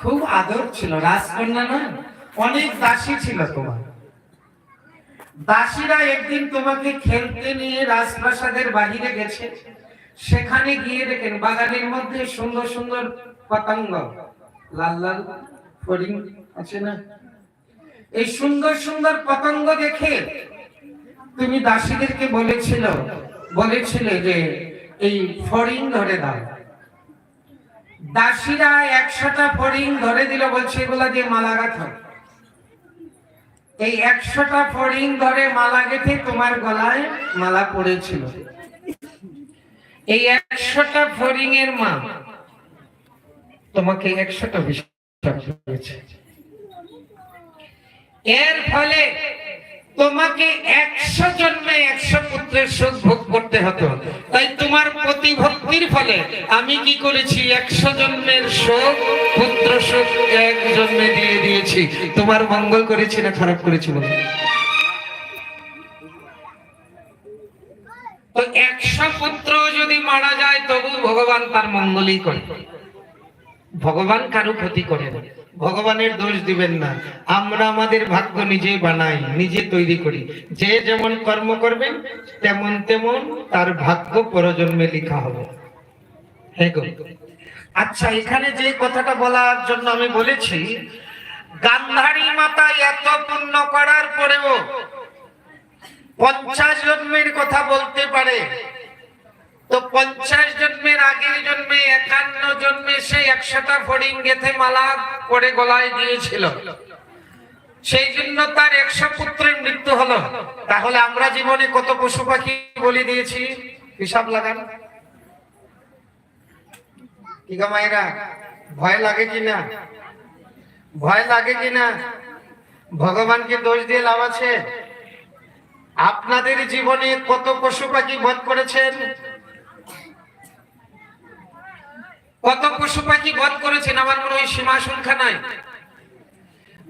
খুব আদর ছিল, রাজকন্যা না, অনেক দাসী ছিল তোমার। দাসীরা একদিন তোমাকে খেলতে নিয়ে রাজপ্রাসাদের বাহিরে গেছে। সেখানে গিয়ে দেখেন বাগানের মধ্যে সুন্দর সুন্দর পতঙ্গ, লাল লাল ফড়িং আছে না, এই সুন্দর সুন্দর পতঙ্গ দেখে তুমি দাসীদেরকে বলেছিলে যে এই ফড়িং ধরে দাও। দাসীরা 100টা ফড়িং ধরে দিল, বলছে এগুলা দিয়ে মালা গাঁথো। এই 100টা ফড়িং ধরে মালা গেঁথে তোমার গলায় মালা পড়েছিল। এই 100টা ফড়িং এর মা তোমাকে 100টা অভিশাপ দিয়েছে। এর ফলে তোমাকে 100 জন্মে 100 পুত্রের সুখ ভোগ করতে হতো। তাই তোমার প্রতিভক্তির ফলে আমি কি করেছি, 100 জন্মের সুখ, পুত্র সুখ এক জন্মে দিয়ে দিয়েছি। তোমার মঙ্গল করেছি না খারাপ করেছি বলো? তো 100 পুত্র যদি মারা যায় তবু ভগবান তার মঙ্গলই করে। ভগবান কারো ক্ষতি করে না, ভগবানের দোষ দিবেন না। আমরা আমাদের ভাগ্য নিজে বানাই, নিজে তৈরি করি। যে যেমন কর্ম করবেন তেমন তেমন তার ভাগ্য পরজন্মে লেখা হবে। আচ্ছা, এখানে যে কথাটা বলার জন্য আমি বলেছি, গান্ধারী মাতা এত পুণ্য করার পরেও 50 জন্মের কথা বলতে পারে। তো 50 জন্মের আগের জন্মে 51 জন্মে সে 100টা ফড়িং গেঁথে মালা করে গলায় দিয়েছিল, সেই জন্য তার 100 পুত্রের মৃত্যু হলো। তাহলে আমরা জীবনে কত পশু পাখি বলি দিয়েছি, হিসাব লাগান। কি গো মায়েরা, ভয় লাগে কিনা? ভয় লাগে কিনা? ভগবানকে দোষ দিয়ে লাভ আছে? আপনাদের জীবনে কত পশু পাখি বধ করেছেন? কত পশু পাখি বধ করেছেন? আমার মনে হয় সীমা সংখ্যা নাই।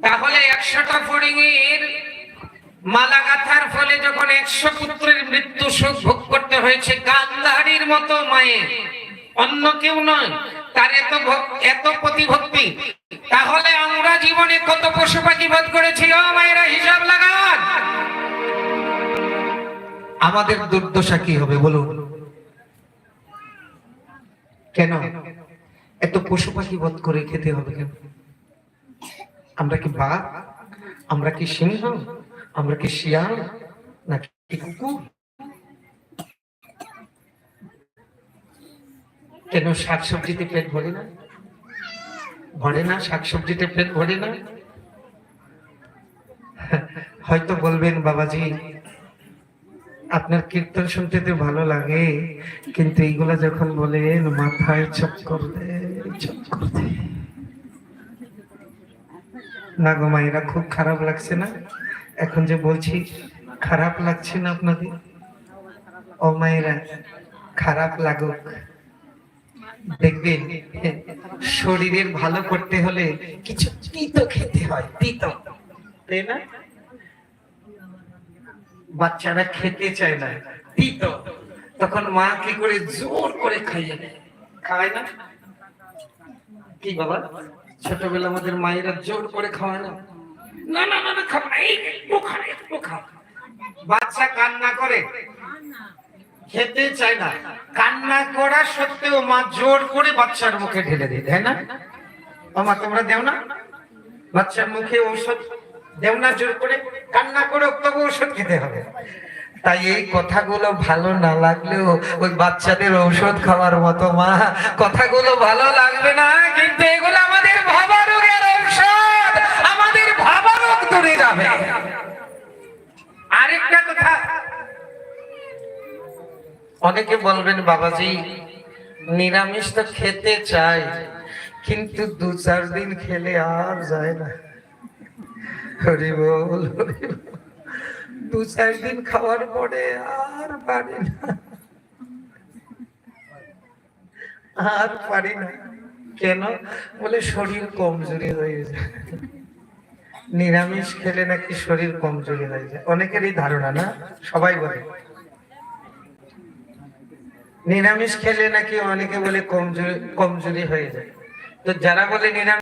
তাহলে 100টা ফড়িং এর মালা গাঁথার ফলে যখন 100 পুত্রের মৃত্যু সুখ ভোগ করতে হয়েছে গান্ধারীর মতো মায়ের, অন্য কেউ নয়, তার এত প্রতিভক্তি, তাহলে আমরা জীবনে কত পশু পাখি বধ করেছি? ও মায়েরা, হিসাব লাগান। আমাদের দুর্দশা কি হবে বলুন? কেন এত পশু পাখি বধ করে খেতে হবে কেন? আমরা কি বাঘ? আমরা কি সিংহ? আমরা কি শিয়াল নাকি কুকুর? কেন শাকসবজিতে পেট ভরে না? ভরে না? শাকসবজিতে পেট ভরে না? হয়তো বলবেন, বাবাজি আপনার কীর্তন শুনতে তো ভালো লাগে, কিন্তু এইগুলা যখন বলেন মাথায় চক্কর দেয়। না গো মায়েরা, খুব খারাপ লাগছে না? এখন যে বলছি খারাপ লাগছে না আপনাদের? ও মায়েরা, খারাপ লাগুক। দেখবেন শরীরের ভালো করতে হলে কিছু তিতো খেতে হয়, তিতো, তাই না? বাচ্চারা খেতে চায় না তিতো, তখন মা কি করে জোর করে খাইয়ে দেয়, খাওয়ায় না? কি বাবা, ছোটবেলা আমাদের মায়েরা জোর করে খাওয়ায় না? না না না, খাও, একটু খাও, একটু খাও। বাচ্চা কান্না করে, খেতে চায় না, কান্না করা সত্ত্বেও মা জোর করে বাচ্চার মুখে ঢেলে দেয়, তাই না? মা তোমরা দেও না বাচ্চার মুখে ঔষধ? দেও না জোর করে? কান্না করে তবু ওষুধ খেতে হবে। তাই এই কথাগুলো ভালো না লাগলেও ওই বাচ্চাদের ঔষধ খাওয়ার মতো মা, কথাগুলো ভালো লাগবে না, কিন্তু এগুলো আমাদের ভাবারোগের ঔষধ, আমাদের ভাবারোগ দূরে যাবে। আরেকটা কথা, অনেকে বলবেন, বাবাজি নিরামিষ তো খেতে চাই, কিন্তু 2-4 দিন খেলে আর যায় না। হরি বল, 2-4 দিন খাওয়ার পরে আর পারি না, আর পারি না। কেন? বলে শরীর কমজোরি হয়ে যায়। নিরামিষ খেলে নাকি শরীর কমজোরি হয়ে যায়, অনেকেরই ধারণা না, সবাই বলে নিরামিষ খেলে নাকি অনেকে বলে কমজোরি হয়ে যায়। তো যারা বলে নিরামিষ